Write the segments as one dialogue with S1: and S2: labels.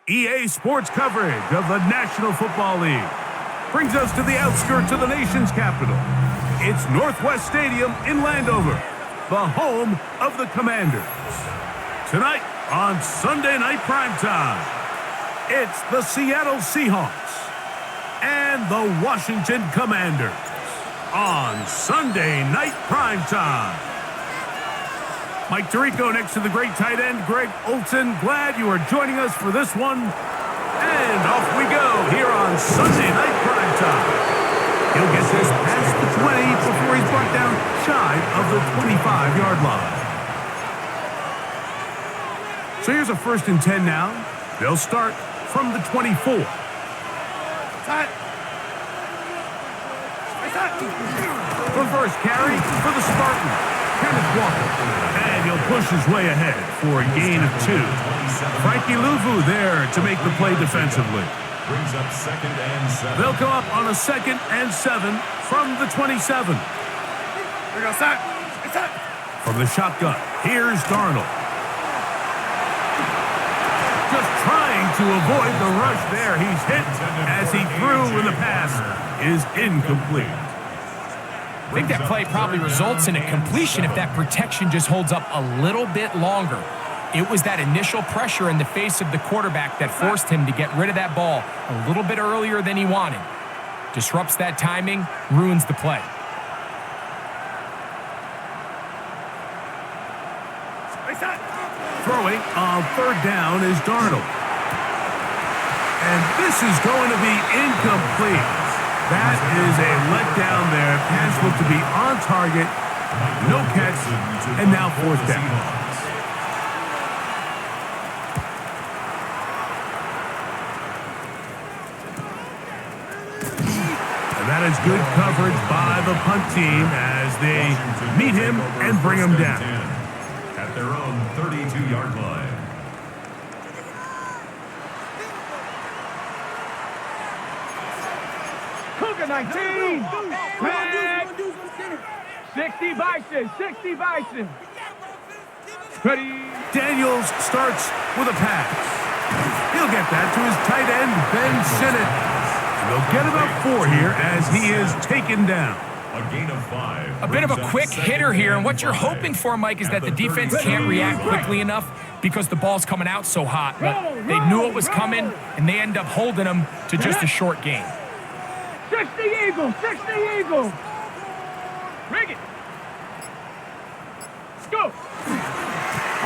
S1: EA Sports coverage of the National Football League brings us to the outskirts of the nation's capital. It's Northwest Stadium in Landover, the home of the Commanders. Tonight on Sunday Night Primetime, it's the Seattle Seahawks and the Washington Commanders on Sunday Night Primetime. Mike Tirico next to the great tight end, Greg Olson. Glad you are joining us for this one. And off we go here on Sunday Night Primetime. He'll get this past the 20 before he's brought down shy of the 25-yard line. So here's a 1st and 10 now. They'll start from the 24. The first carry for the Spartans, Kenneth Walker. And he'll push his way ahead for a gain of 2. Frankie Luvu there to make the play defensively.
S2: Brings up 2nd and 7.
S1: They'll come up on a 2nd and 7 from the 27. From the shotgun, here's Darnold. Just trying to avoid the rush there. He's hit as he threw, and the pass is incomplete.
S3: I think that play probably results in a completion if that protection just holds up a little bit longer. It was that initial pressure in the face of the quarterback that forced him to get rid of that ball a little bit earlier than he wanted. Disrupts that timing, ruins the play.
S1: Throwing on 3rd down is Darnold. And this is going to be incomplete. That is a letdown there. Pass looked to be on target. No catch. And now 4th down. And that is good coverage by the punt team as they meet him and bring him down.
S2: At their own 32-yard line.
S4: Cougar 19. Back. 60 Bison. 60 Bison. Ready.
S1: Daniels starts with a pass. He'll get that to his tight end, Ben Sinnott. And they'll get about 4 here as he is taken down.
S2: A gain of 5.
S3: A bit of a quick hitter here, and what you're hoping for, Mike, is that the defense can't react quickly enough because the ball's coming out so hot. But they knew it was coming, and they end up holding them to just a short gain.
S4: 60 Eagles. 60 Eagles. Rig it. Let's go.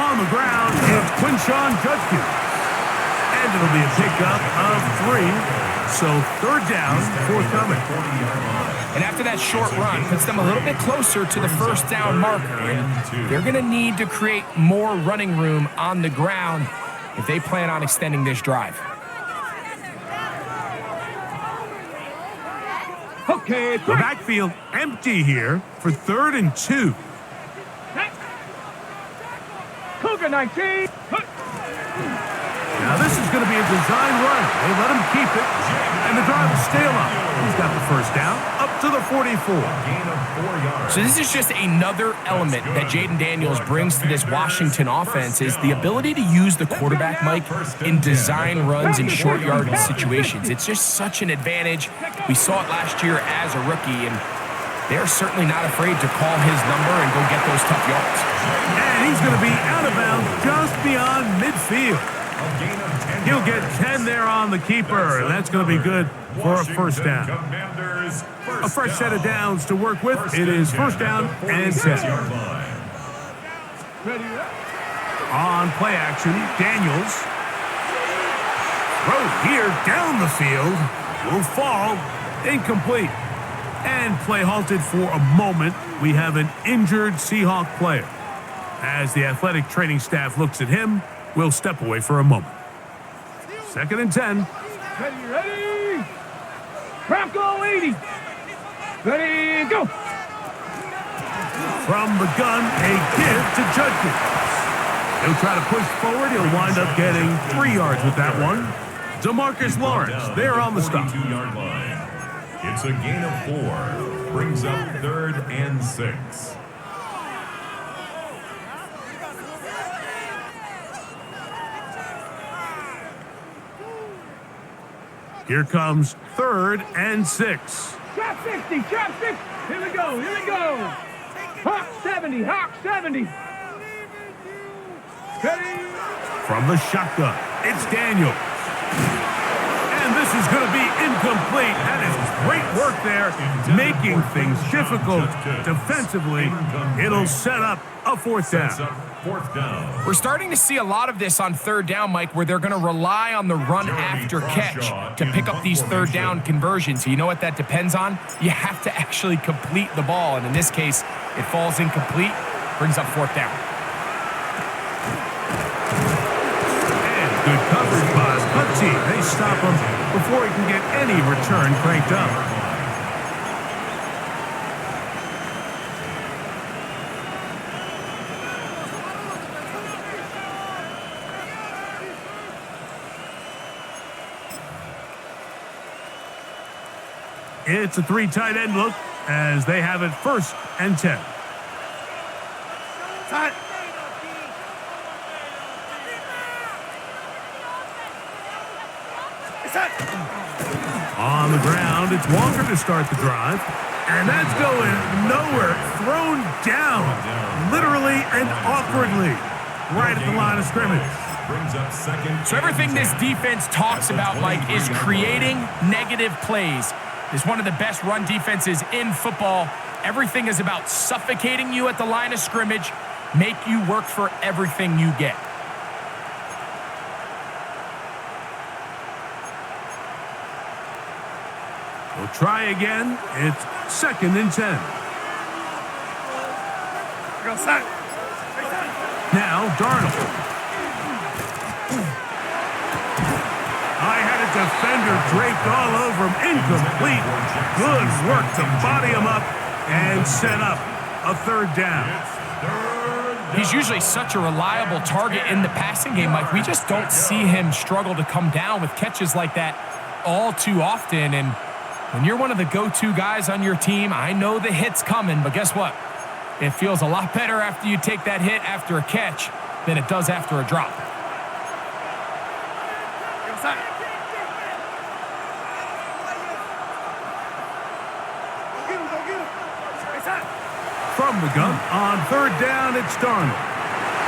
S1: On the ground is Quinshawn Judkins. And it'll be a pickup of 3. So third down, forthcoming.
S3: And after that short run, puts them a little bit closer to the first down marker. And they're going to need to create more running room on the ground if they plan on extending this drive.
S4: Okay,
S1: The backfield empty here for 3rd and 2.
S4: Cougar 19.
S1: Now this is going to be a design run. They let him keep it, and the drive will stay up. He's got the first down up to the 44.
S2: Gain of 4 yards.
S3: So this is just another element that Jaden Daniels brings to this Washington offense is the ability to use the quarterback, Mike, in design runs and short yardage situations. It's just such an advantage. We saw it last year as a rookie, and they're certainly not afraid to call his number and go get those tough yards.
S1: And he's going to be out of bounds just beyond midfield. He'll get 10 there on the keeper, and that's going to be good for a first down. A fresh set of downs to work with. It is first down and 10. On play action, Daniels. Throw here down the field. Will fall. Incomplete. And play halted for a moment. We have an injured Seahawk player. As the athletic training staff looks at him, we'll step away for a moment. 2nd and 10.
S4: Ready. Bronco 80. Ready, go.
S1: From the gun, a give to Judkins. He'll try to push forward. He'll wind up getting 3 yards with that one. DeMarcus Lawrence there on the stop.
S2: 22-yard line. It's a gain of 4. Brings up 3rd and 6.
S1: Here comes 3rd and 6.
S4: Trap 60, trap 60. Here we go, here we go. Hawk 70, Hawk 70. Ready.
S1: From the shotgun, it's Daniels. And this is going to be incomplete. That is great work there, making things difficult defensively. It'll set up a 4th down.
S3: We're starting to see a lot of this on 3rd down, Mike, where they're going to rely on the run after catch to pick up these 3rd down conversions. So you know what that depends on? You have to actually complete the ball. And in this case, it falls incomplete, brings up 4th down.
S1: And good coverage by Hutchie. They stop him before he can get any return cranked up. It's a 3 tight end look as they have it 1st and 10. On the ground, it's Walker to start the drive. And that's going nowhere. Thrown down, literally and awkwardly, right at the line of scrimmage.
S3: So everything this defense talks about, Mike, is creating negative plays. It's one of the best run defenses in football. Everything is about suffocating you at the line of scrimmage, make you work for everything you get.
S1: We'll try again. It's 2nd and 10. Now Darnold. I had a defender draped all over him. Incomplete. Good work to body him up and set up a 3rd down.
S3: He's usually such a reliable target in the passing game, Mike. We just don't see him struggle to come down with catches like that all too often. And when you're one of the go-to guys on your team, I know the hit's coming, but guess what? It feels a lot better after you take that hit after a catch than it does after a drop.
S1: From the gun, on 3rd down, it's Darnold.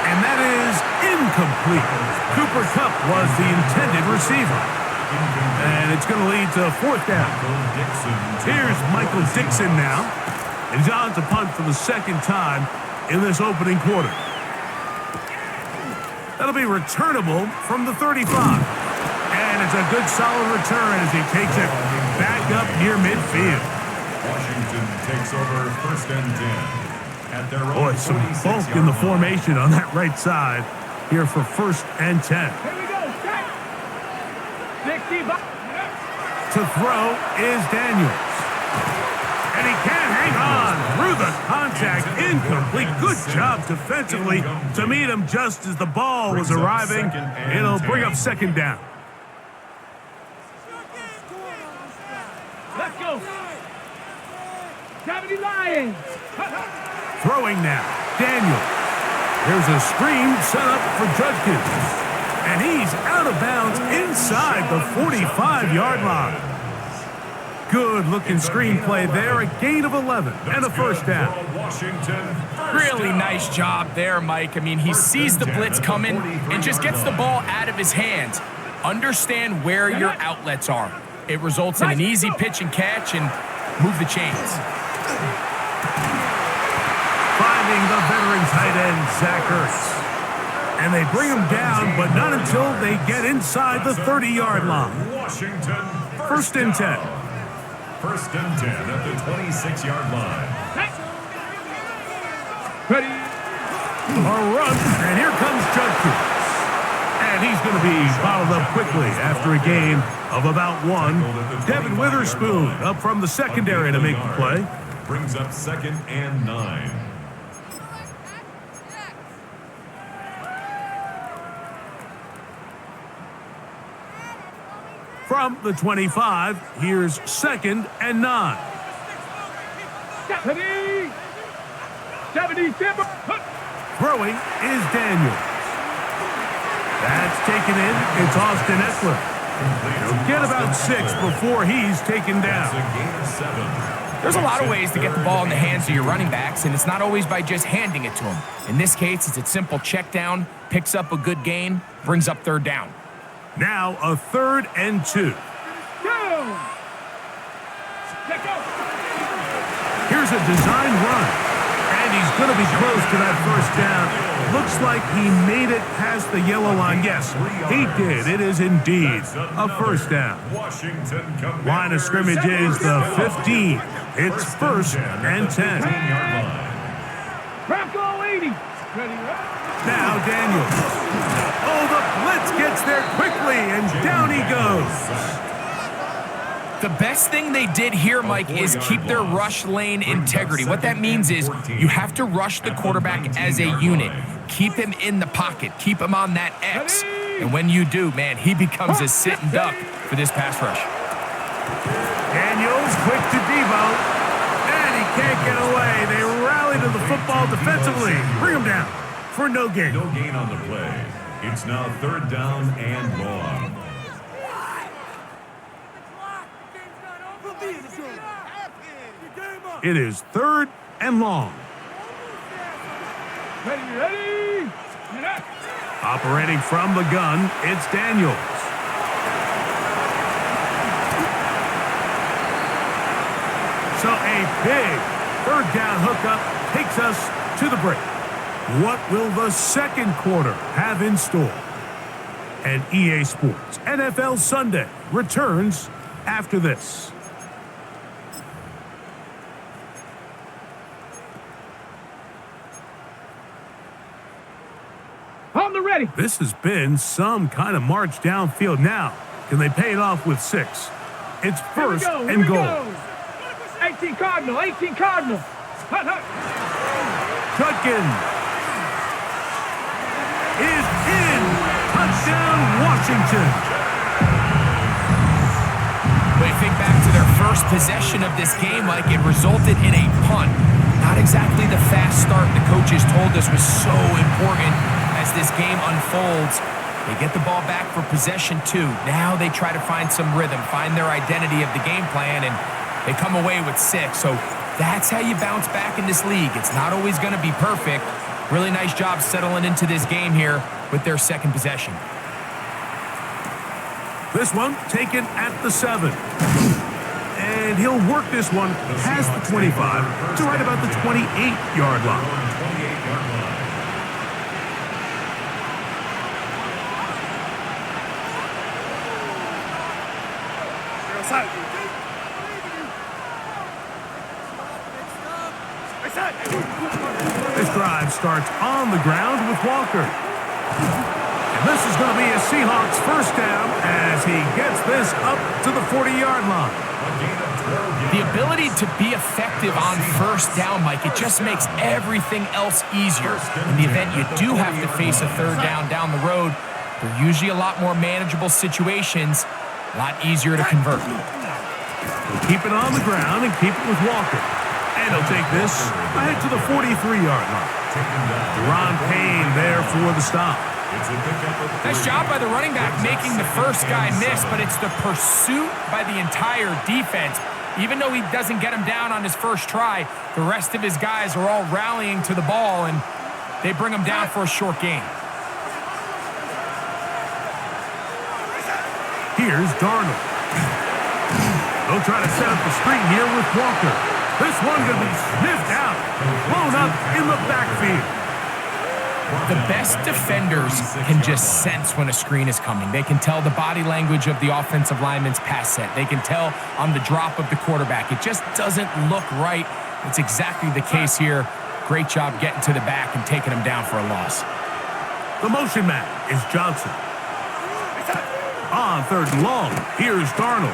S1: And that is incomplete. Cooper Kupp was the intended receiver. And it's going to lead to 4th down. Here's Michael Dixon now. And he's on to punt for the 2nd time in this opening quarter. That'll be returnable from the 35. And There's a good solid return as he takes it back up near midfield.
S2: Washington takes over 1st and 10 at their own.
S1: Boy, some bulk in the formation on that right side here for 1st and 10.
S4: Here we go. Set. 65.
S1: To throw is Daniels. And he can't hang on through the contact. Incomplete. Good job defensively to meet him just as the ball was arriving. It'll bring up 2nd down.
S4: Let's go. 70 Lions.
S1: Throwing now. Daniels. There's a screen set up for Judkins. And he's out of bounds inside the 45-yard line. Good-looking screen play there. A gain of 11 and a 1st down.
S2: Washington.
S3: Really nice job there, Mike. I mean, he sees the blitz coming and just gets the ball out of his hands. Understand where your outlets are. It results in an easy pitch and catch and move the chains.
S1: Finding the veteran tight end, Zach Ertz. And they bring him down, but not until they get inside the 30-yard line.
S2: Washington.
S1: 1st and 10.
S2: 1st and 10 at the 26-yard line.
S4: Ready.
S1: A run, and here comes Judkins. And he's going to be bottled up quickly after a gain of about 1. Devin Witherspoon up from the secondary to make the play.
S2: Brings up 2nd and 9.
S1: From the 25, here's 2nd and 9.
S4: 70. 77.
S1: Throwing is Daniels. That's taken in. It's Austin Eckler. He'll get about 6 before he's taken down.
S3: There's a lot of ways to get the ball in the hands of your running backs, and it's not always by just handing it to them. In this case, it's a simple check down, picks up a good gain, brings up 3rd down.
S1: Now a 3rd and 2.
S4: Go. Let go.
S1: Here's a design run. And he's going to be close to that 1st down. Looks like he made it past the yellow line. Yes, he did. It is indeed a 1st down. Line of scrimmage is the 15. It's 1st and 10.
S4: Bronco 80. Ready.
S1: Now Daniels. Oh, the blitz gets there quickly, and down he goes.
S3: The best thing they did here, Mike, is keep their rush lane integrity. What that means is you have to rush the quarterback as a unit. Keep him in the pocket. Keep him on that X. And when you do, man, he becomes a sitting duck for this pass rush.
S1: Daniels quick to Debo, and he can't get away. They rally to the football defensively. Bring him down for no gain.
S2: No gain on the play. It's now 3rd down and long.
S1: It is 3rd and long.
S4: Ready.
S1: Operating from the gun, it's Daniels. So a big 3rd down hookup takes us to the break. What will the 2nd quarter have in store? And EA Sports NFL Sunday returns after this.
S4: On the ready.
S1: This has been some kind of march downfield. Now, can they pay it off with 6? It's 1st and goal.
S4: 18 Cardinal. 18 Cardinal. Hut, hut.
S1: Judkins is in. Touchdown, Washington.
S3: When you think back to their first possession of this game, like it resulted in a punt. Not exactly the fast start the coaches told us was so important as this game unfolds. They get the ball back for possession 2. Now they try to find some rhythm, find their identity of the game plan, and they come away with 6. So that's how you bounce back in this league. It's not always going to be perfect. Really nice job settling into this game here with their 2nd possession.
S1: This one taken at the 7. And he'll work this one past the 25 to right about the 28-yard line. This drive starts on the ground with Walker. And this is going to be a Seahawks first down as he gets this up to the 40-yard line.
S3: The ability to be effective on first down, Mike, it just makes everything else easier. In the event you do have to face a third down the road, they're usually a lot more manageable situations, a lot easier to convert.
S1: He'll keep it on the ground and keep it with Walker. And he'll take this ahead to the 43-yard line. Ron Payne there for the stop.
S3: Nice job by the running back making the first guy miss, but it's the pursuit by the entire defense. Even though he doesn't get him down on his first try, the rest of his guys are all rallying to the ball, and they bring him down for a short gain.
S1: Here's Darnold. They'll try to set up the screen here with Walker. This one going to be sniffed out, blown up in the backfield.
S3: The best defenders can just sense when a screen is coming. They can tell the body language of the offensive lineman's pass set. They can tell on the drop of the quarterback. It just doesn't look right. It's exactly the case here. Great job getting to the back and taking him down for a loss.
S1: The motion man is Johnson. On third and long, here's Darnold.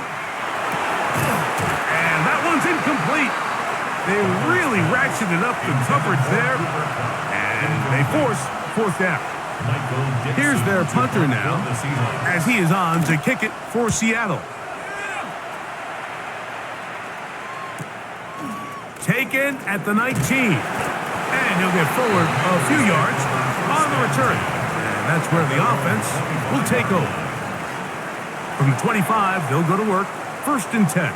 S1: And that one's incomplete. They really ratcheted up the coverage there, and they force fourth down. Here's their punter now, as he is on to kick it for Seattle. Taken at the 19, and he'll get forward a few yards on the return. And that's where the offense will take over. From the 25, they'll go to work, 1st and 10.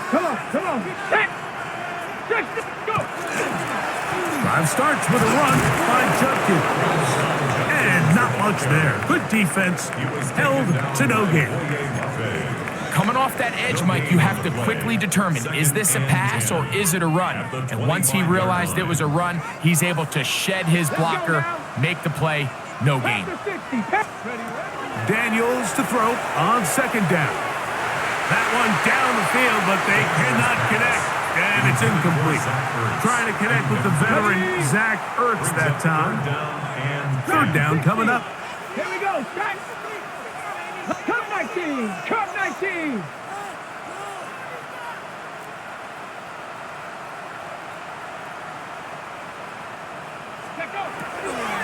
S4: Come on. Set, go.
S1: Drive starts with a run by Judkins. And not much there. Good defense, held to no gain.
S3: Coming off that edge, Mike, you have to quickly determine, is this a pass or is it a run? And once he realized it was a run, he's able to shed his blocker, make the play, no gain.
S1: Daniels to throw on 2nd down. That one down the field, but they cannot connect, and it's incomplete. Trying to connect with the veteran Zach Ertz that time. 3rd down coming up.
S4: Here we go, strike. Cut 19.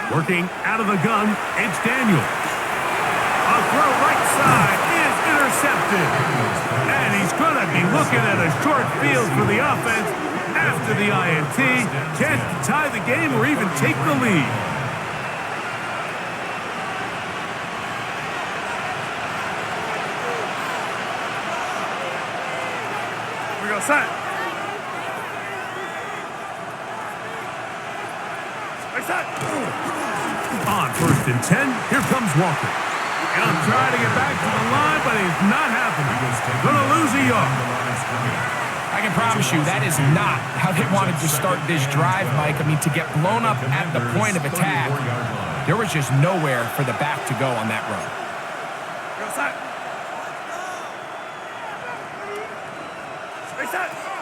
S1: Working out of the gun, it's Daniel. A throw right side is intercepted. And he's going to be looking at a short field for the offense after the INT. Chance to tie the game or even take the lead. We go set. On 1st and 10, here comes Walker. And I'm trying to get back to the line, but he's not happening. Gonna lose a yard.
S3: I can promise you that is not how they wanted to start this drive, Mike. I mean, to get blown up at the point of attack, there was just nowhere for the back to go on that run.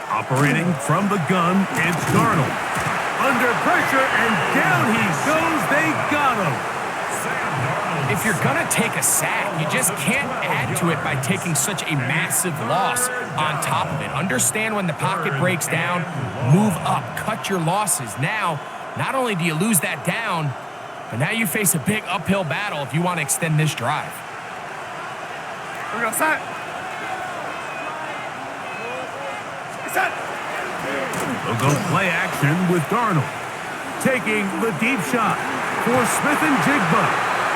S1: Operating from the gun, it's Darnold. Under pressure, and down he goes. They got him.
S3: If you're going to take a sack, you just can't add to it by taking such a massive loss on top of it. Understand when the pocket breaks down, move up, cut your losses. Now, not only do you lose that down, but now you face a big uphill battle if you want to extend this drive.
S1: We're going to set. They'll go play action with Darnold. Taking the deep shot for Smith and Jigba.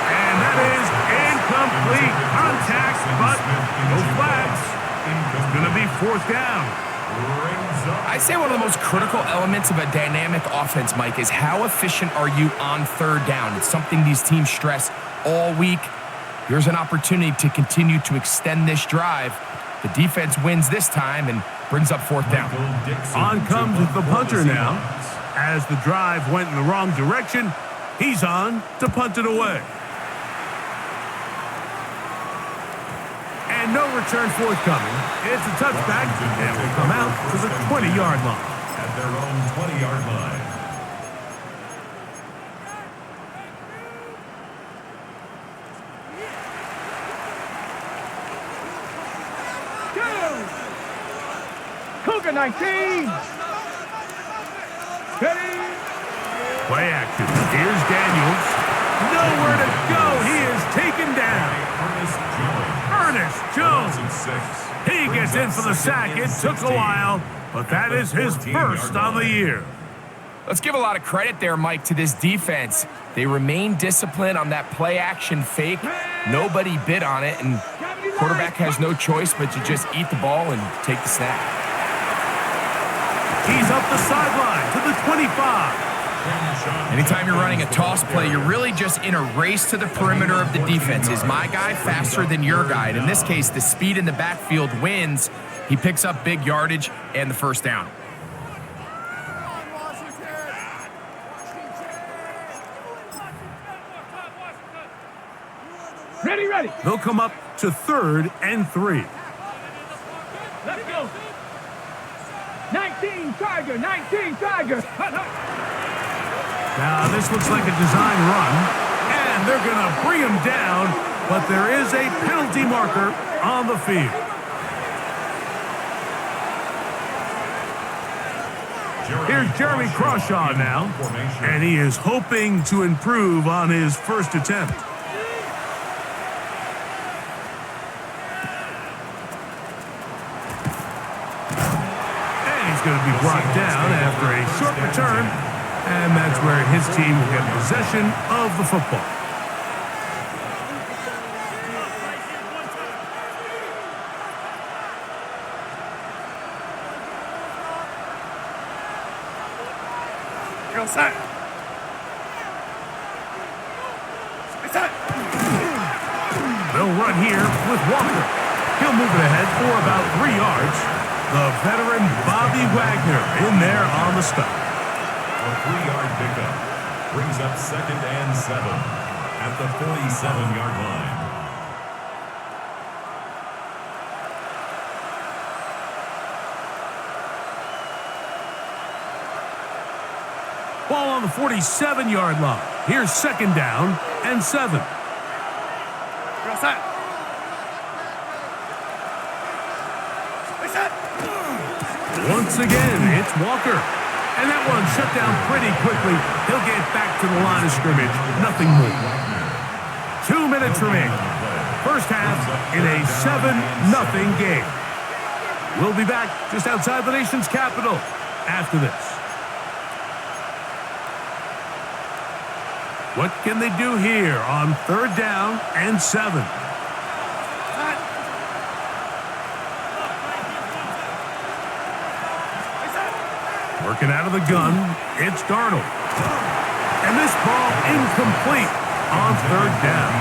S1: And that is incomplete. Contact, but no flags. It's going to be 4th down.
S3: I say one of the most critical elements of a dynamic offense, Mike, is how efficient are you on 3rd down? It's something these teams stress all week. Here's an opportunity to continue to extend this drive. The defense wins this time and brings up 4th down.
S1: On comes the punter now. As the drive went in the wrong direction, he's on to punt it away. And And no return forthcoming. It's a touchback, and will come out to the 20-yard line.
S2: At their own 20-yard line.
S4: Cougar 19. Ready.
S1: Play action. Here's Daniels. Nowhere to go. He is taken down. Ernest Jones. He gets in for the sack. It took a while, but that is his first on the year.
S3: Let's give a lot of credit there, Mike, to this defense. They remain disciplined on that play-action fake. Nobody bid on it, and quarterback has no choice but to just eat the ball and take the snap.
S1: He's up the sideline to the 25.
S3: Anytime you're running a toss play, you're really just in a race to the perimeter of the defense. Is my guy faster than your guy? And in this case, the speed in the backfield wins. He picks up big yardage and the first down.
S4: Ready, ready.
S1: They'll come up to 3rd and 3.
S4: Let's go. 19 Tiger, 19 Tiger.
S1: Now, this looks like a design run, and they're going to bring him down, but there is a penalty marker on the field. Here's Jeremy Crawshaw now, and he is hoping to improve on his first attempt. And he's going to be brought down after a short return. And that's where his team will get possession of the football. They'll run here with Walker. He'll move it ahead for about 3 yards. The veteran Bobby Wagner in there on the stop.
S2: A 3-yard pickup brings up 2nd and 7 at the 47-yard line.
S1: Ball on the 47-yard line. Here's 2nd down and 7. Once again, it's Walker. And that one shut down pretty quickly. He'll get back to the line of scrimmage. Nothing more. 2 minutes remaining. First half in a 7-0 game. We'll be back just outside the nation's capital after this. What can they do here on 3rd down and 7? Working out of the gun, it's Darnold. And this ball incomplete on 3rd down.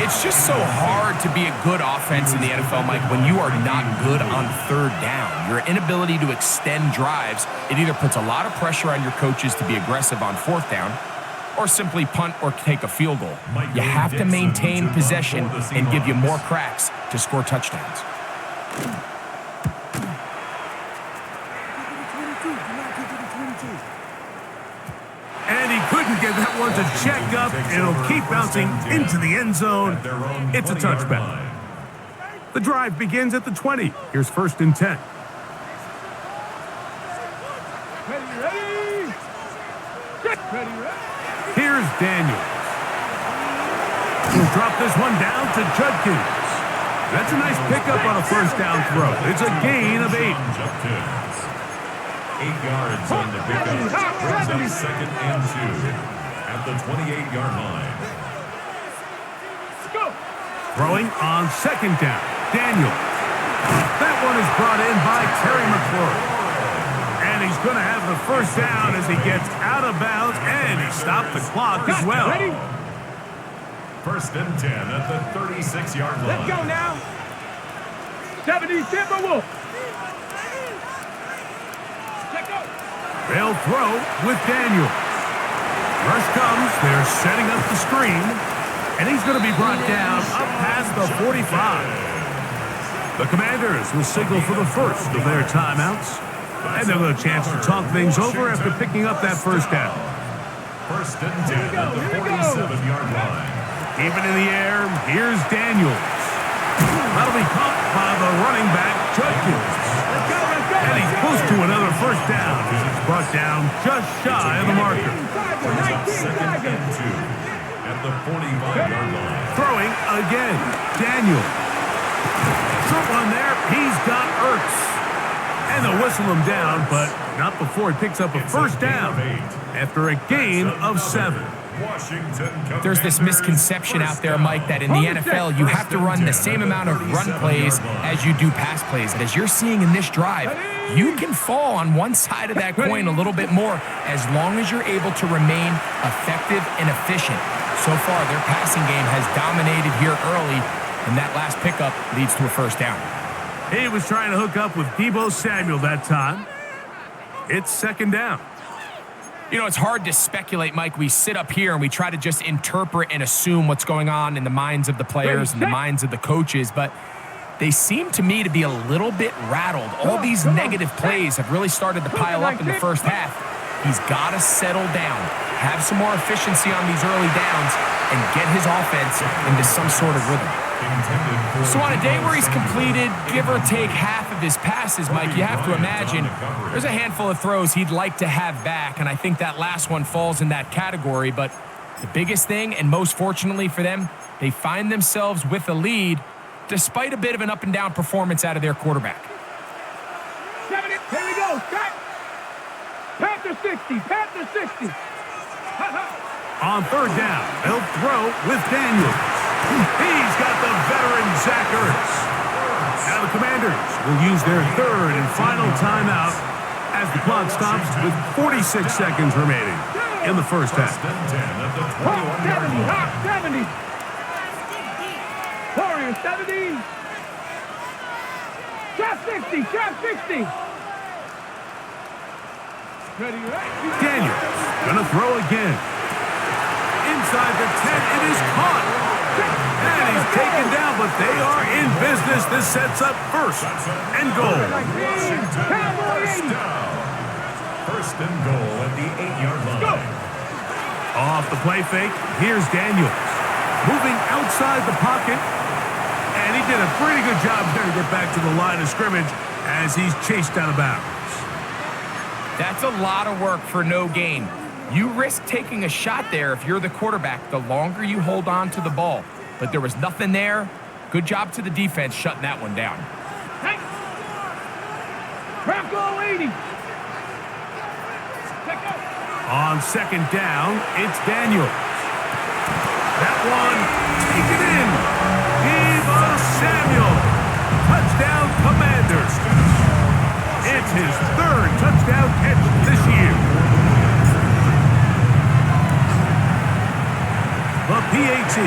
S3: It's just so hard to be a good offense in the NFL, Mike, when you are not good on 3rd down. Your inability to extend drives, it either puts a lot of pressure on your coaches to be aggressive on 4th down or simply punt or take a field goal. You have to maintain possession and give you more cracks to score touchdowns.
S1: And he couldn't get that one to check up. It'll keep bouncing into the end zone. It's a touchback. The drive begins at the 20. Here's 1st and 10.
S4: Ready.
S1: Here's Daniels. He'll drop this one down to Judkins. That's a nice pickup on a 1st down throw. It's a gain of 8.
S2: 8 yards on the pickup. Brings up 2nd and 2 at the 28-yard line.
S4: Go.
S1: Throwing on 2nd down. Daniels. That one is brought in by Terry McLaurin. And he's going to have the 1st down as he gets out of bounds, and he stopped the clock as well.
S4: Ready?
S2: 1st and 10 at the 36-yard line.
S4: Let's go now. 70 Timberwolves.
S1: They'll throw with Daniels. Rush comes. They're setting up the screen. And he's going to be brought down up past the 45. The Commanders will signal for the first of their timeouts. And they'll have a chance to talk things over after picking up that first down.
S2: First and 10 at the 47-yard line.
S1: Even in the air, here's Daniels. That'll be caught by the running back, Judkins. And he's close to another first down. He's brought down just shy of the marker.
S2: Brings up second and 2 at the 45-yard line.
S1: Throwing again, Daniels. Short one there, he's got Ertz. And they'll whistle him down, but not before he picks up a first down after a gain of 7.
S3: There's this misconception out there, Mike, that in the NFL you have to run the same amount of run plays as you do pass plays. And as you're seeing in this drive, you can fall on one side of that coin a little bit more as long as you're able to remain effective and efficient. So far, their passing game has dominated here early, and that last pickup leads to a first down.
S1: He was trying to hook up with Deebo Samuel that time. It's second down.
S3: You know, it's hard to speculate, Mike. We sit up here and we try to just interpret and assume what's going on in the minds of the players and the minds of the coaches, but they seem to me to be a little bit rattled. All these negative plays have really started to pile up in the first half. He's got to settle down, have some more efficiency on these early downs, and get his offense into some sort of rhythm. So on a day where he's completed, give or take half of his passes, Mike, you have to imagine there's a handful of throws he'd like to have back, and I think that last one falls in that category. But the biggest thing, and most fortunately for them, they find themselves with a lead despite a bit of an up-and-down performance out of their quarterback.
S4: Here we go. Cut. Panther 60. Panther 60.
S1: On third down, they'll throw with Daniels. He's got the veteran Zach Ertz. Now the Commanders will use their third and final timeout as the clock stops with 46 seconds remaining in the first half.
S4: Hawk 70. Hawk 70. Warriors 70. Trap 60. Trap 60. Ready, right?
S1: Daniels gonna throw again. Inside the 10, it is caught. And he's taken down, but they are in business. This sets up first and goal.
S2: First and goal at the 8-yard line.
S1: Off the play fake, here's Daniels. Moving outside the pocket. And he did a pretty good job there to get back to the line of scrimmage as he's chased out of bounds.
S3: That's a lot of work for no gain. You risk taking a shot there if you're the quarterback the longer you hold on to the ball. But there was nothing there. Good job to the defense shutting that one down.
S4: Hey. Bronco 80.
S1: On second down, it's Daniels. That one, take it in. Deebo Samuel. Touchdown, Commanders. It's his third touchdown catch this year. The PAT,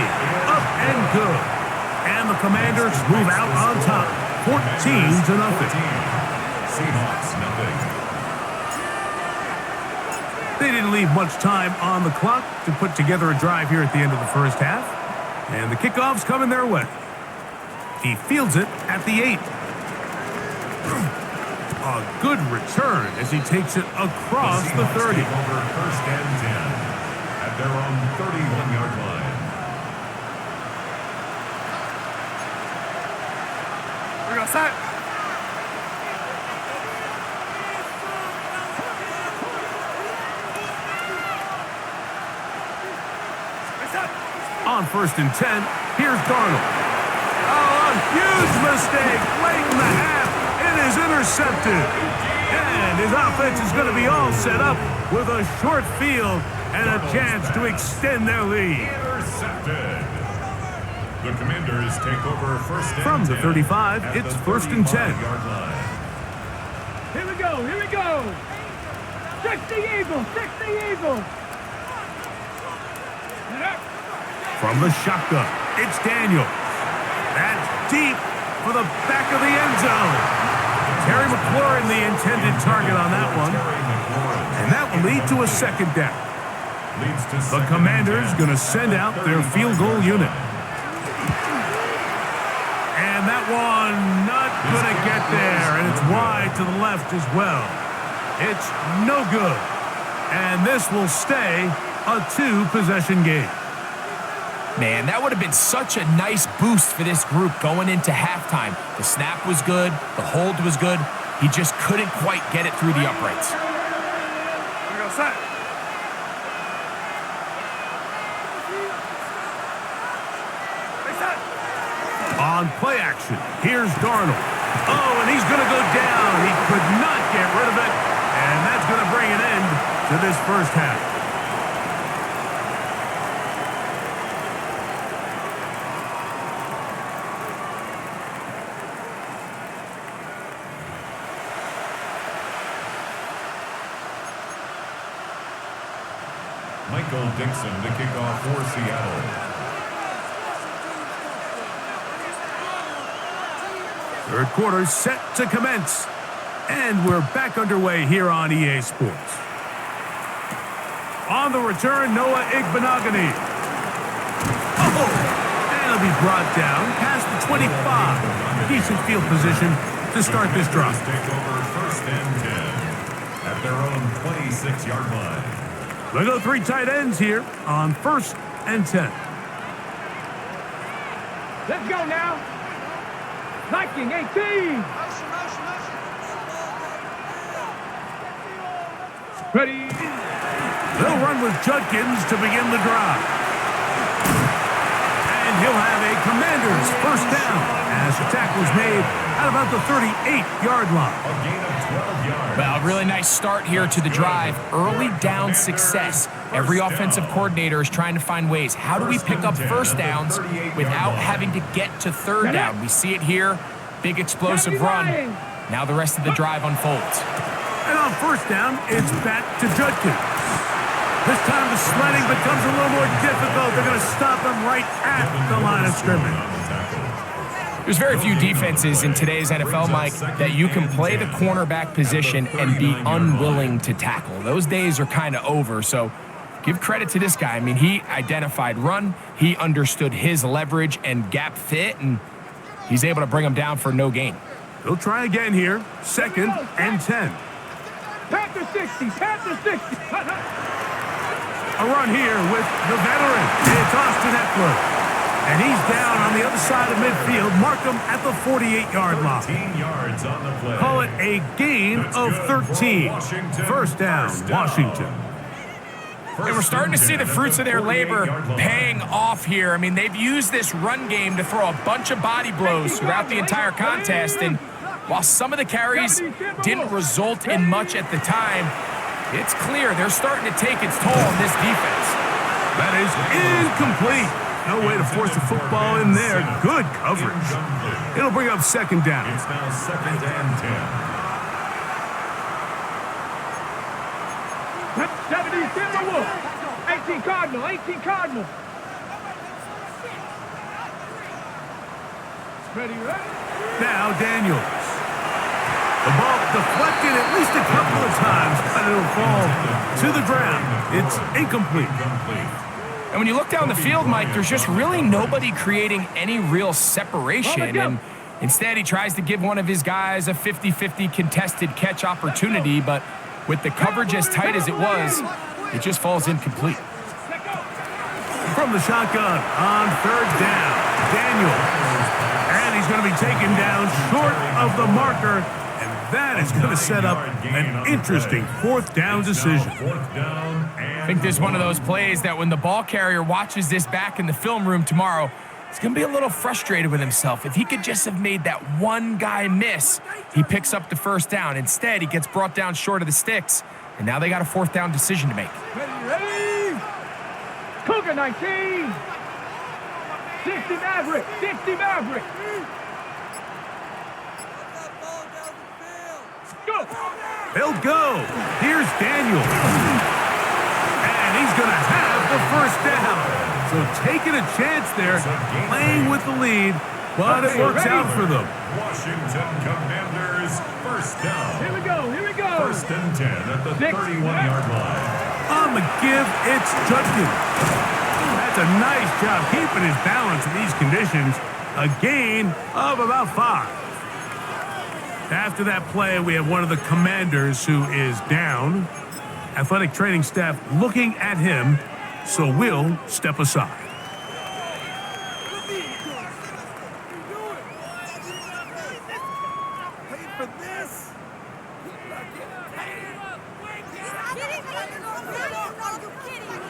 S1: up and good. And the Commanders move out on top, 14-0.
S2: Seahawks, nothing.
S1: They didn't leave much time on the clock to put together a drive here at the end of the first half. And the kickoff's coming their way. He fields it at the 8. A good return as he takes it across the 30.
S2: Over first and 10 at their own 31-yard line.
S3: We're going to start.
S1: On first and 10, here's Darnold. Oh, a huge mistake late in the half. It is intercepted. And his offense is going to be all set up with a short field and a chance to extend their lead.
S2: Intercepted. The Commanders take over first and
S1: From the
S2: 10
S1: 35,
S2: at
S1: it's
S2: the
S1: first and 10.
S4: 35-yard line. Here we go. Here we go. 60 Eagles. 60 Eagles.
S1: From the shotgun, it's Daniels. That's deep for the back of the end zone. Terry McLaurin, the intended target on that one. And that will lead to a second down. The Commanders going to send out their field goal unit. And that one, not going to get there, and it's wide to the left as well. It's no good, and this will stay a 2-possession game.
S3: Man, that would have been such a nice boost for this group going into halftime. The snap was good, the hold was good. He just couldn't quite get it through the uprights.
S4: Here we go, set.
S1: On play action, here's Darnold. Oh, and he's going to go down. He could not get rid of it, and that's going to bring an end to this first half.
S2: Michael Dixon to kick off for Seattle.
S1: Third quarter set to commence. And we're back underway here on EA Sports. On the return, Noah Igbenogany. Oh, and it'll be brought down past the 25. Decent field position to start this drive.
S2: Take over 1st and 10 at their own 26-yard line.
S1: They go 3 tight ends here on 1st and 10.
S4: Let's go now. Viking 18. Ready.
S1: They'll run with Judkins to begin the drive. And he'll have a Commanders first down as the tackle is made at about the 38-yard line.
S2: A gain of 12 yards.
S3: Well, really nice start here to the drive. Early down success. Every offensive coordinator is trying to find ways. How do we pick up first downs without having to get to third down? We see it here. Big explosive run. Now the rest of the drive unfolds.
S1: And on first down, it's back to Judkins. This time the sledding becomes a little more difficult. They're going to stop him right at the line of scrimmage.
S3: There's very few defenses in today's NFL, Mike, that you can play the cornerback position and be unwilling to tackle. Those days are kind of over, so give credit to this guy. I mean, he identified run, he understood his leverage and gap fit, and he's able to bring him down for no gain.
S1: He'll try again here, 2nd and 10.
S4: Panther 60, Panther 60.
S1: A run here with the veteran. It's Austin Eckler. And he's down on the other side of midfield. Mark him at the 48-yard line.
S2: 13 yards on the play.
S1: Call it a gain of 13. First down, Washington.
S3: And we're starting to see the fruits of their labor paying off here. I mean, they've used this run game to throw a bunch of body blows throughout the entire contest. And while some of the carries didn't result in much at the time, it's clear they're starting to take its toll on this defense.
S1: That is incomplete. No way to force the football in there. Good coverage. It'll bring up 2nd down.
S2: It's now 2nd and 10.
S4: 70 Timberwolves. 18 Cardinal, 18 Cardinal. Ready, ready?
S1: Now Daniels. The ball deflected at least a couple of times, but it'll fall to the ground. It's incomplete.
S3: And when you look down the field, Mike, there's just really nobody creating any real separation. And instead, he tries to give one of his guys a 50-50 contested catch opportunity. But with the coverage as tight as it was, it just falls incomplete.
S1: From the shotgun on 3rd down, Daniel. And he's going to be taken down short of the marker. And that is going to set up an interesting 4th down decision.
S3: I think this is one of those plays that when the ball carrier watches this back in the film room tomorrow, he's going to be a little frustrated with himself. If he could just have made that one guy miss, he picks up the first down. Instead, he gets brought down short of the sticks, and now they got a 4th down decision to make.
S4: Ready? Cougar 19. 60 Maverick, 60 Maverick. Go.
S1: They'll go. Here's Daniel. And he's going to have the first down. So taking a chance there, playing with the lead, but it works out for them.
S2: Washington Commanders first down.
S4: Here we go, here we go.
S2: 1st and 10 at the 31-yard line.
S1: On the give, it's Judkins. That's a nice job keeping his balance in these conditions. A gain of about 5. After that play, we have one of the commanders who is down. Athletic training staff looking at him, so we'll step aside.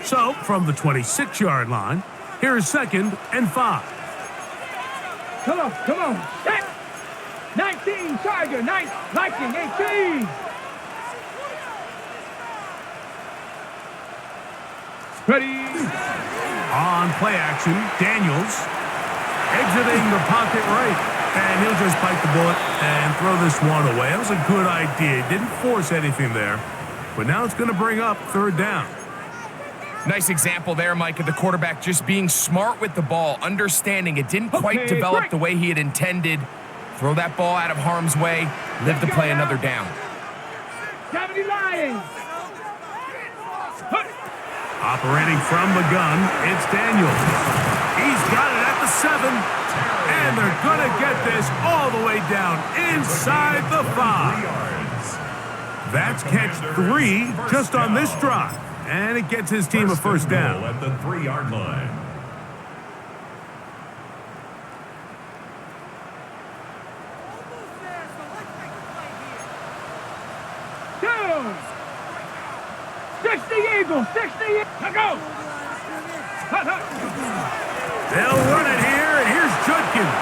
S1: So, from the 26-yard line, here is 2nd and 5.
S4: Come on. Set. 19, Charger. 19, 18. Ready.
S1: On play action, Daniels exiting the pocket right. And he'll just bite the bullet and throw this one away. That was a good idea. Didn't force anything there. But now it's going to bring up 3rd down.
S3: Nice example there, Mike, of the quarterback just being smart with the ball, understanding it didn't quite develop the way he had intended. Throw that ball out of harm's way, live to play another down.
S4: 70 Lions.
S1: Operating from the gun, it's Daniels. He's got it at the 7. And they're going to get this all the way down inside the 5. That's catch 3 just on this drive. And it gets his team a 1st down.
S2: At the 3-yard line.
S4: Two. 60 Eagles. 60. Now go.
S1: They'll run it here, and here's Judkins.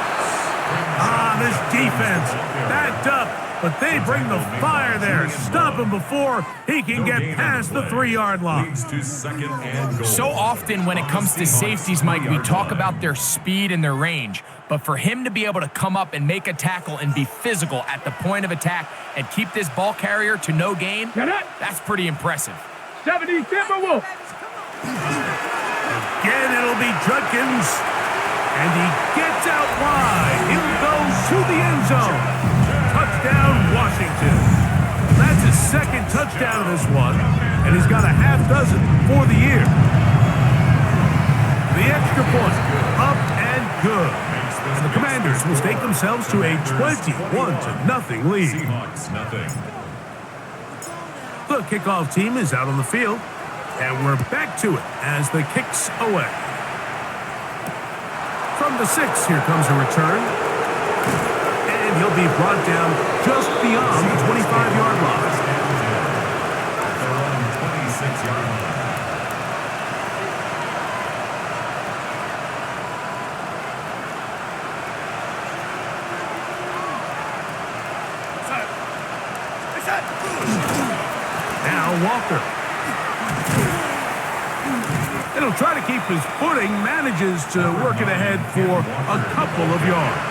S1: This defense backed up, but they bring the fire there. Stop him before he can get past the 3-yard line.
S3: So often when it comes to safeties, Mike, we talk about their speed and their range. But for him to be able to come up and make a tackle and be physical at the point of attack and keep this ball carrier to no gain, that's pretty impressive.
S4: 70 Timberwolves.
S1: Again, it'll be Judkins. And he gets out wide. He'll go to the end zone. Touchdown, Washington. That's his 2nd touchdown of this one. And he's got a half dozen for the year. The extra point, up and good. And the Commanders will stake themselves to a 21-0 lead. The kickoff team is out on the field. And we're back to it as the kick's away. From the 6, here comes a return. And he'll be brought down just beyond the 25-yard line.
S2: Around 26-yard line.
S1: Now Walker. And he'll try to keep his footing, manages to work it ahead for a couple of yards.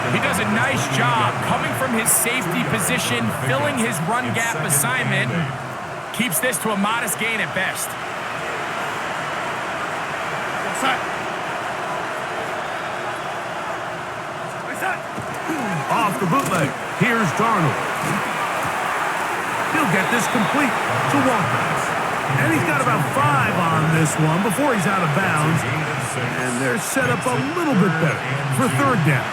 S3: He does a nice job coming from his safety position, filling his run gap assignment. Keeps this to a modest gain at best.
S1: Off the bootleg, here's Darnold. He'll get this complete to Walker. And he's got about 5 on this one before he's out of bounds. And they're set up a little bit better for 3rd down.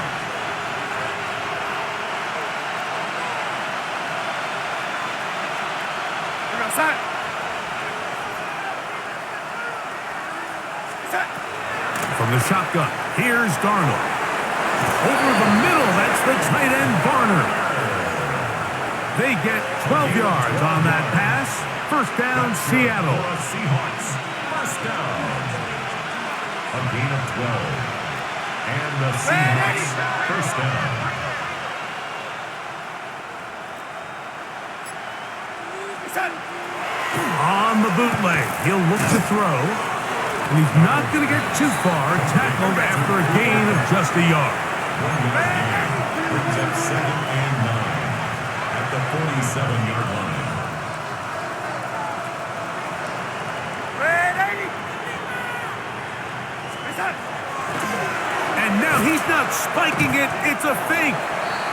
S1: From the shotgun, here's Darnold. Over the middle, that's the tight end, Varner. They get 12 yards on that pass. 1st down, Seattle.
S2: Seahawks, 1st down. A gain of 12. And the Seahawks, 1st down.
S1: On the bootleg, he'll look to throw. And he's not going to get too far. Tackled after a gain of just a yard.
S2: Brings up 2nd and 9 at the 47-yard line.
S1: And now he's not spiking it, it's a fake.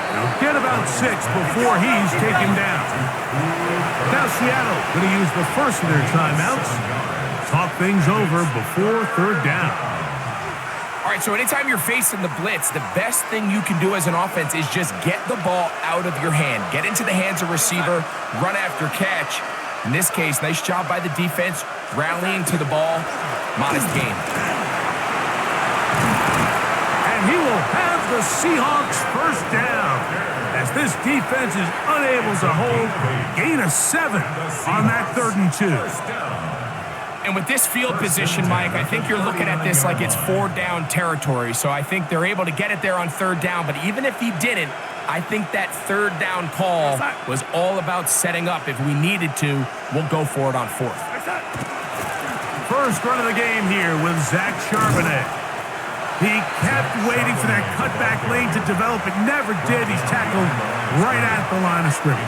S1: They'll get about 6 before he's taken down. Now Seattle going to use the first of their timeouts. talk things over before third down.
S3: All right, so anytime you're facing the blitz, the best thing you can do as an offense is just get the ball out of your hand. Get into the hands of receiver, run after catch. In this case, nice job by the defense, rallying to the ball. Modest gain.
S1: And he will have the Seahawks first down as this defense is unable to hold gain of 7 on that 3rd and 2.
S3: And with this field position, Mike, I think you're looking at this like it's 4-down territory. So I think they're able to get it there on 3rd down. But even if he didn't, I think that 3rd down call was all about setting up. If we needed to, we'll go for it on 4th.
S1: First run of the game here with Zach Charbonnet. He kept waiting for that cutback lane to develop. It never did. He's tackled right at the line of scrimmage.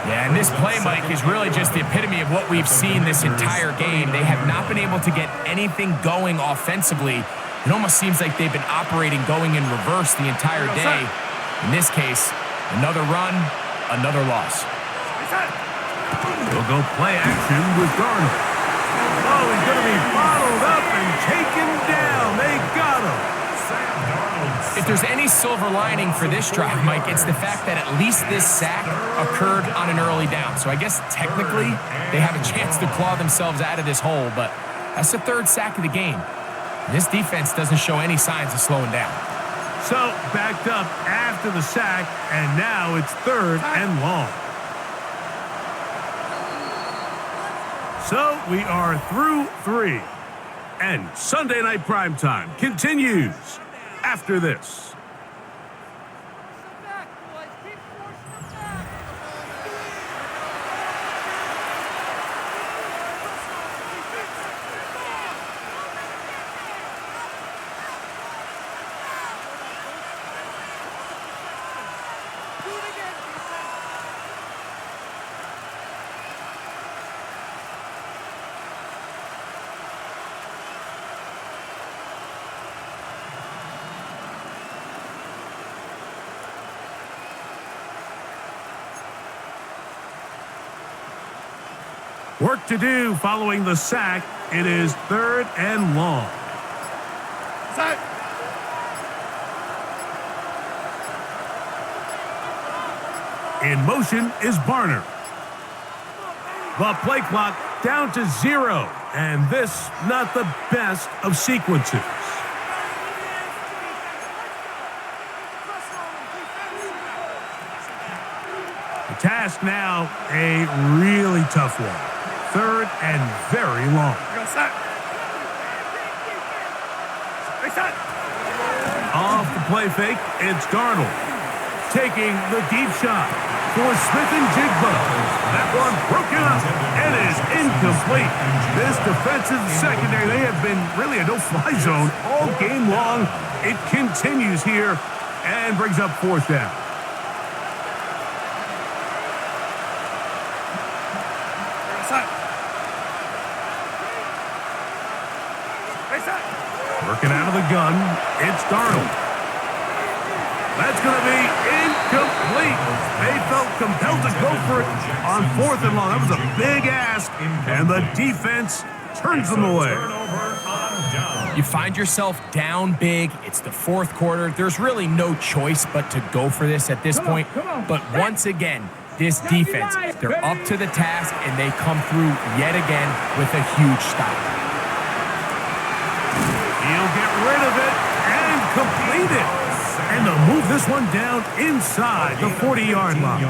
S3: Yeah, and this play, Mike, is really just the epitome of what we've seen this entire game. They have not been able to get anything going offensively. It almost seems like they've been operating going in reverse the entire day. In this case, another run, another loss.
S1: We'll go play action with Darnold. Oh, he's going to be bottled up and taken down. They got him.
S3: If there's any silver lining for this drive, Mike, it's the fact that at least this sack occurred on an early down. So I guess technically they have a chance to claw themselves out of this hole, but that's the 3rd sack of the game. This defense doesn't show any signs of slowing down.
S1: So backed up after the sack, and now it's 3rd and long. So we are through 3. And Sunday Night Primetime continues after this. Work to do following the sack. It is 3rd and long. In motion is Barner. The play clock down to 0. And this not the best of sequences. The task now a really tough one. 3rd and very long. Off the play fake, it's Darnold. Taking the deep shot for Smith-Njigba. That one broken up and is incomplete. This defensive secondary, they have been really a no-fly zone all game long. It continues here and brings up 4th down. Working out of the gun, it's Darnold. That's going to be incomplete. They felt compelled to go for it on 4th and long. That was a big ask, and the defense turns them away.
S3: You find yourself down big. It's the 4th quarter. There's really no choice but to go for this at this point. But once again, this defense, they're up to the task, and they come through yet again with a huge stop.
S1: He'll get rid of it and complete it. And they'll move this one down inside the 40-yard line.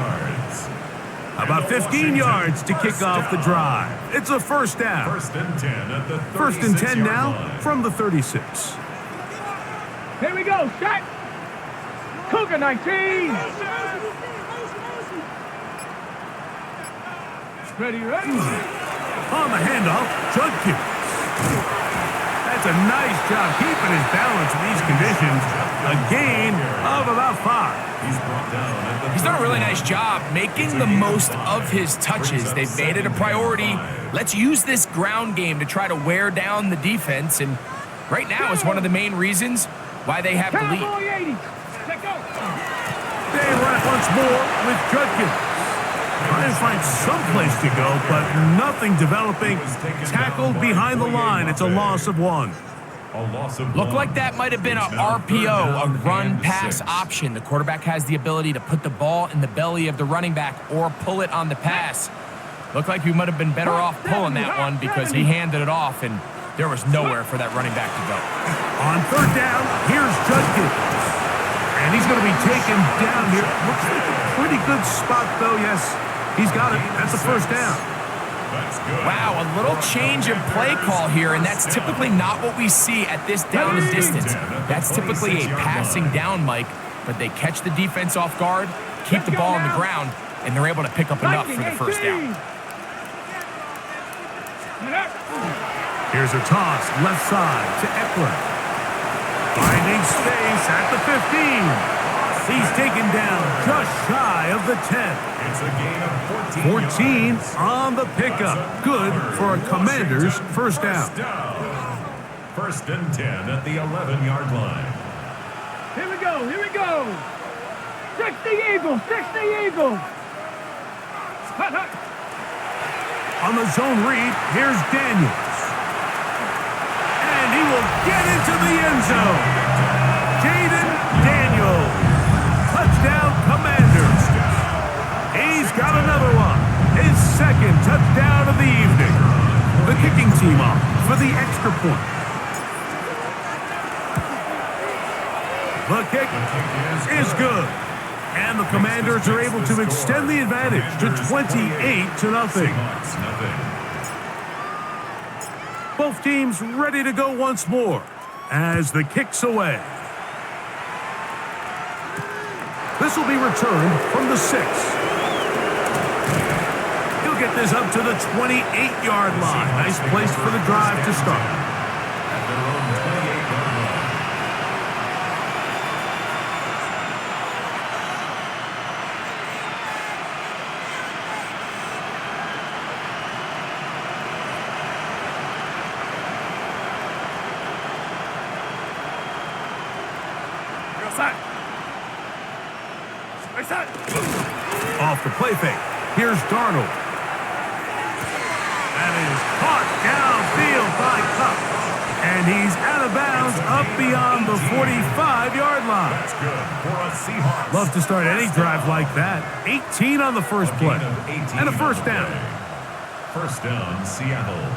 S1: About 15 yards to kick off the drive. It's a 1st down. 1st and 10 now from the 36.
S4: Here we go, set. Cougar 19. Ready.
S1: On the handoff, Judkins. That's a nice job keeping his balance in these conditions. A gain of about 5.
S3: He's done a really nice job making the most of his touches. They've made it a priority. Let's use this ground game to try to wear down the defense. And right now is one of the main reasons why they have the lead.
S1: They run it once more with Judkins. Trying to find some place to go, but nothing developing. Tackled behind the line. It's a loss of 1.
S3: Looked like that might have been a RPO, a run-pass option. The quarterback has the ability to put the ball in the belly of the running back or pull it on the pass. Looked like we might have been better off pulling that one because he handed it off, and there was nowhere for that running back to go.
S1: On 3rd down, here's Judkins. And he's going to be taken down here. Looks like a pretty good spot, though. Yes, he's got it. That's a 1st down.
S3: Wow, a little change of play call here, and that's typically not what we see at this down and distance. That's typically a passing down, Mike, but they catch the defense off guard, keep the ball on the ground, and they're able to pick up enough for the 1st down.
S1: Here's a toss, left side to Eckler. Finding space at the 15. He's taken down just shy of the 10.
S2: It's a gain of
S1: 14 on the pickup. Good for a Commander's 1st down.
S2: 1st and 10 at the 11-yard line.
S4: Here we go, here we go. 60 Eagles, 60 Eagles. Hut, hut.
S1: On the zone read, here's Daniels. And he will get into the end zone. Jaden Daniels. Touchdown, Commanders. He's got another one. His 2nd touchdown of the evening. The kicking team off for the extra point. The kick is good. And the Commanders are able to extend the advantage to 28-0. Both teams ready to go once more as the kick's away. This will be returned from the 6. He'll get this up to the 28-yard line. Nice place for the drive to start. Off the play fake. Here's Darnold. That is caught downfield by Cup. And he's out of bounds up beyond the 45-yard line.
S2: That's good for a Seahawks.
S1: Love to start any drive like that. 18 on the first play. And a 1st down.
S2: 1st down, Seattle.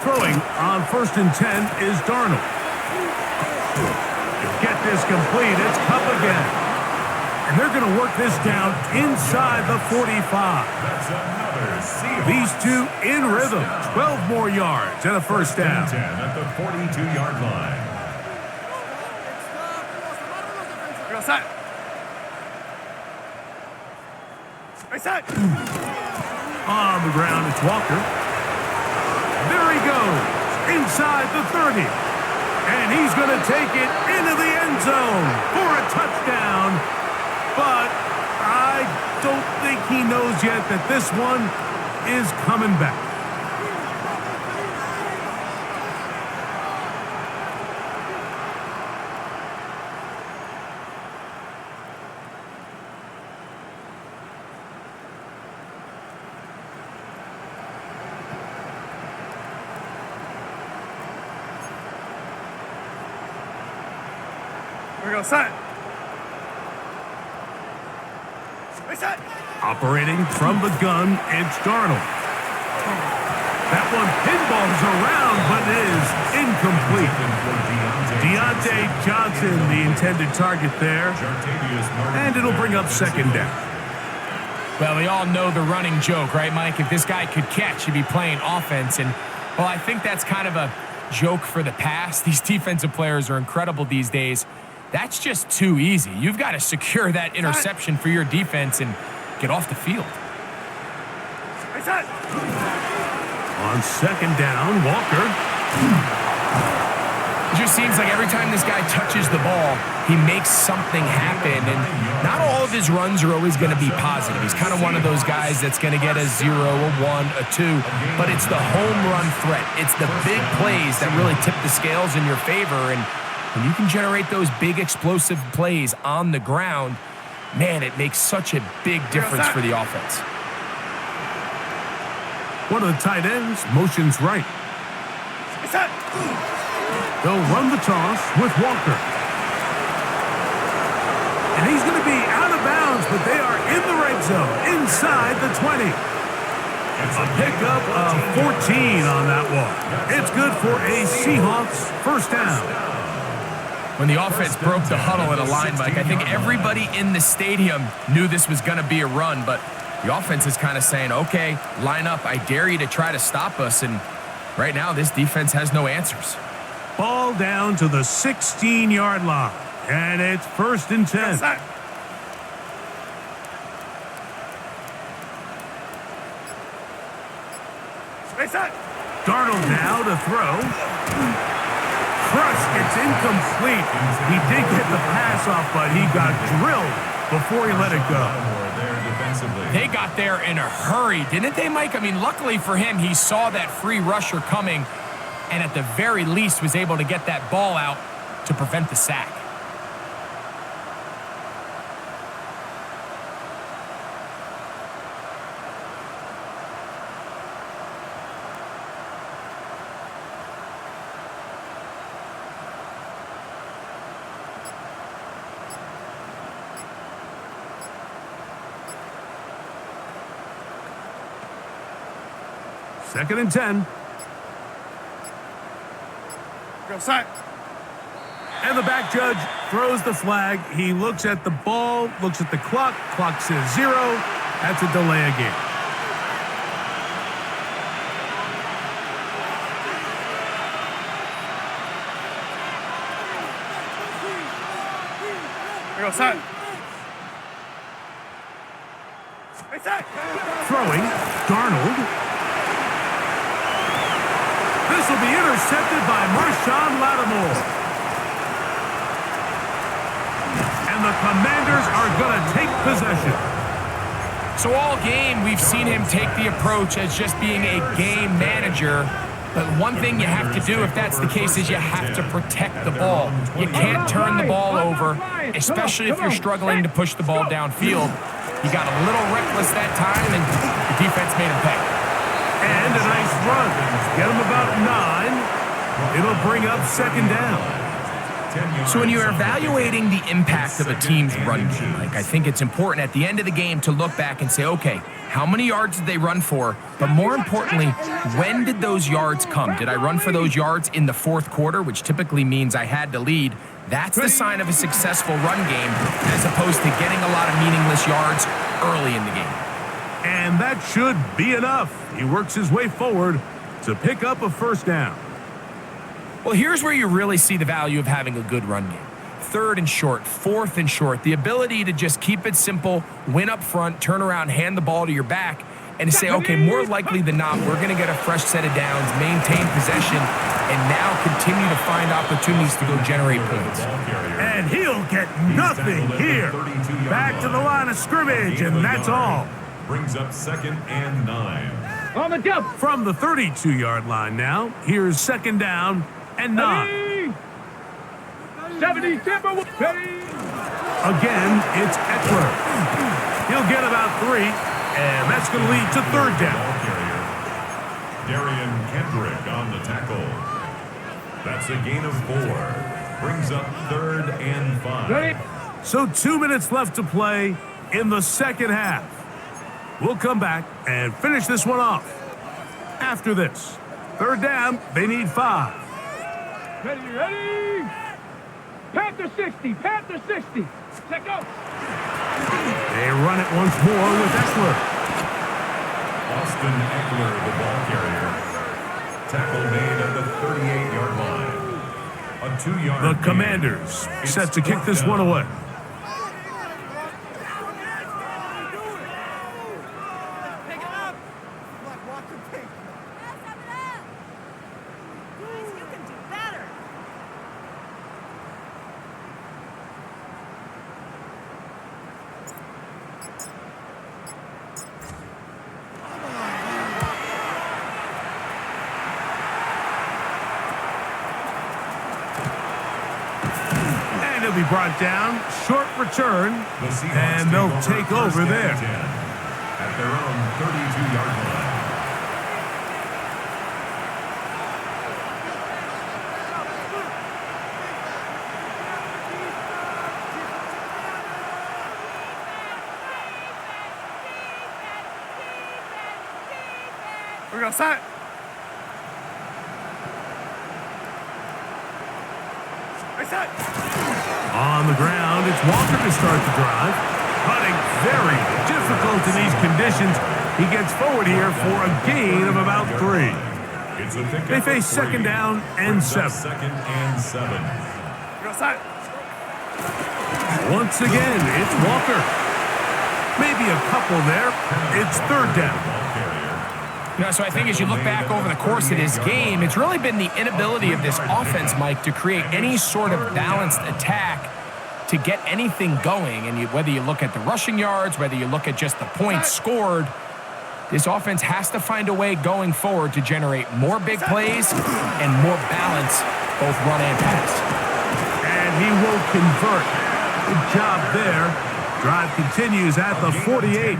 S1: Throwing on 1st and 10 is Darnold. To get this complete, it's Cup again. And they're going to work this down inside the 45.
S2: That's another Seahawks.
S1: These two in rhythm. 12 more yards and a 1st down.
S2: 10 at the 42-yard line.
S1: On the ground, it's Walker. There he goes, inside the 30. And he's going to take it into the end zone for a touchdown. But I don't think he knows yet that this one is coming back.
S4: We're going to set.
S1: Operating from the gun, it's Darnold. That one pinballs around, but is incomplete. Deontay Johnson, the intended target there. And it'll bring up 2nd down.
S3: Well, we all know the running joke, right, Mike? If this guy could catch, he'd be playing offense. And, well, I think that's kind of a joke for the past. These defensive players are incredible these days. That's just too easy. You've got to secure that interception for your defense and get off the field.
S1: On 2nd down, Walker.
S3: It just seems like every time this guy touches the ball, he makes something happen. And not all of his runs are always going to be positive. He's kind of one of those guys that's going to get a 0, a 1, a 2. But it's the home run threat. It's the big plays that really tip the scales in your favor. And when you can generate those big explosive plays on the ground, man, it makes such a big difference for the offense.
S1: One of the tight ends motions right. They'll run the toss with Walker. And he's going to be out of bounds, but they are in the red zone, inside the 20. A pickup of 14 on that one. It's good for a Seahawks first down.
S3: When the offense broke the huddle at a line, Mike, I think everybody in the stadium knew this was going to be a run, but the offense is kind of saying, okay, line up. I dare you to try to stop us. And right now, this defense has no answers.
S1: Ball down to the 16-yard line, and it's 1st and 10. Darnold now to throw. Crush, it's incomplete. He did get the pass off, but he got drilled before he let it go.
S3: They got there in a hurry, didn't they, Mike? I mean, luckily for him, he saw that free rusher coming and at the very least was able to get that ball out to prevent the sack.
S1: Second and 10.
S4: Go side.
S1: And the back judge throws the flag. He looks at the ball, looks at the clock. Clock says 0. That's a delay of game.
S4: Go side.
S1: Throwing, Darnold. This will be intercepted by Marshawn Lattimore. And the Commanders are going to take possession.
S3: So all game, we've seen him take the approach as just being a game manager. But one thing you have to do if that's the case is you have to protect the ball. You can't turn the ball over, especially if you're struggling to push the ball downfield. He got a little reckless that time, and the defense made him pay.
S1: And a nice run. Get him about 9. It'll bring up second down.
S3: So when you're evaluating the impact of a team's run game, Mike, I think it's important at the end of the game to look back and say, okay, how many yards did they run for? But more importantly, when did those yards come? Did I run for those yards in the fourth quarter, which typically means I had to lead? That's the sign of a successful run game, as opposed to getting a lot of meaningless yards early in the game.
S1: And that should be enough. He works his way forward to pick up a first down.
S3: Well, here's where you really see the value of having a good run game. 3rd and short, 4th and short, the ability to just keep it simple, win up front, turn around, hand the ball to your back, and to say, okay, more likely than not, we're going to get a fresh set of downs, maintain possession, and now continue to find opportunities to go generate points.
S1: And he'll get nothing here. Back to the line of scrimmage, and that's all.
S2: Brings up 2nd and 9.
S4: On the jump.
S1: From the 32-yard line now, here's second down and 9.
S4: 70, Timber.
S1: Again, it's Eckler. He'll get about 3, and that's going to lead to third down.
S2: Darian Kendrick on the tackle. That's a gain of 4. Brings up 3rd and 5.
S1: So 2 minutes left to play in the second half. We'll come back and finish this one off. After this, third down, they need 5.
S4: Ready. Panther 60, Panther 60. Check out.
S1: They run it once more with Eckler.
S2: Austin Eckler, the ball carrier. Tackle made at the 38-yard line. A 2-yard
S1: The
S2: gain.
S1: Commanders
S2: It's
S1: set to kick
S2: fourth
S1: this
S2: down.
S1: one away. he'll be brought down. Short return.
S2: The Seahawks
S1: And they'll take
S2: first
S1: over
S2: and
S1: there.
S2: 10 at their own 32-yard line.
S4: We're going to set. Reset.
S1: On the ground, it's Walker to start the drive. Putting very difficult in these conditions. He gets forward here for a gain of about 3.
S2: It's a pick
S1: They
S2: up
S1: face
S2: of 3.
S1: second down and
S2: Brings up
S1: 7.
S2: Second and 7.
S4: We're going to set.
S1: Once again, it's Walker. Maybe a couple there. It's third down.
S2: Ball carrier.
S3: So I think as you look back over the course of this game, it's really been the inability of this offense, Mike, to create any sort of balanced attack to get anything going. And whether you look at the rushing yards, whether you look at just the points scored, this offense has to find a way going forward to generate more big plays and more balance, both run and pass.
S1: And he will convert. Good job there. Drive continues at the 48.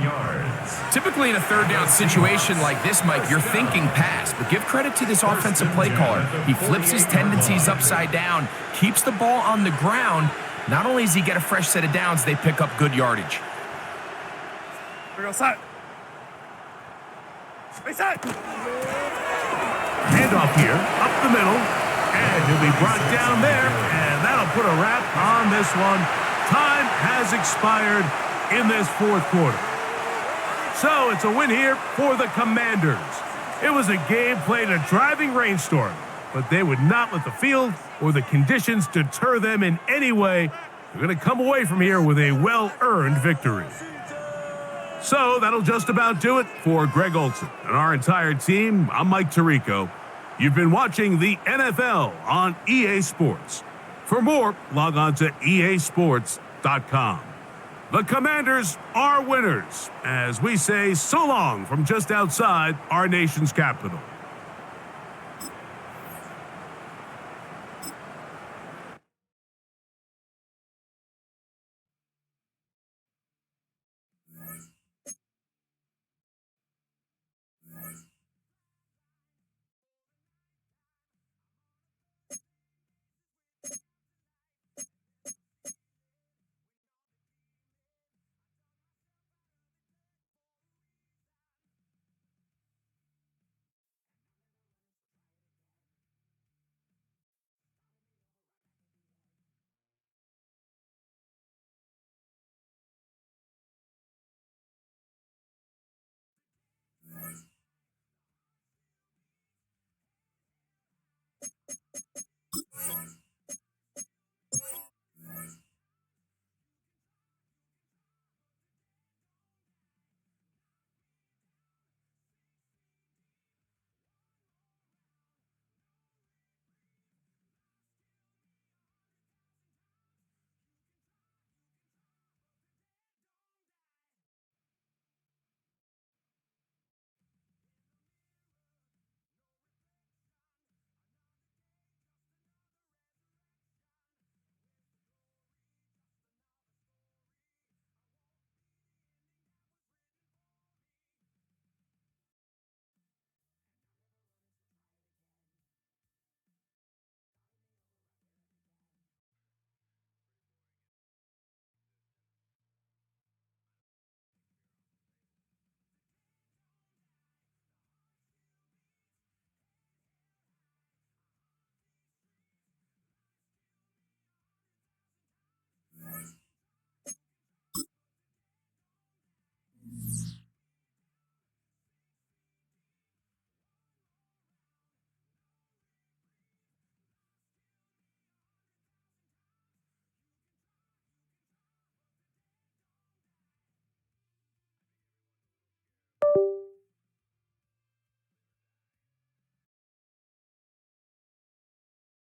S3: Typically in a third down situation like this, Mike, you're thinking pass, but give credit to this offensive play caller. He flips his tendencies upside down, keeps the ball on the ground. Not only does he get a fresh set of downs, they pick up good yardage.
S4: We're going to set. Reset.
S1: Handoff here, up the middle, and he'll be brought down there, and that'll put a wrap on this one. Time has expired in this fourth quarter. So it's a win here for the Commanders. It was a game played in a driving rainstorm, but they would not let the field or the conditions deter them in any way. They're going to come away from here with a well-earned victory. So that'll just about do it for Greg Olson and our entire team. I'm Mike Tirico. You've been watching the NFL on EA Sports. For more, log on to easports.com. The Commanders are winners, as we say so long from just outside our nation's capital.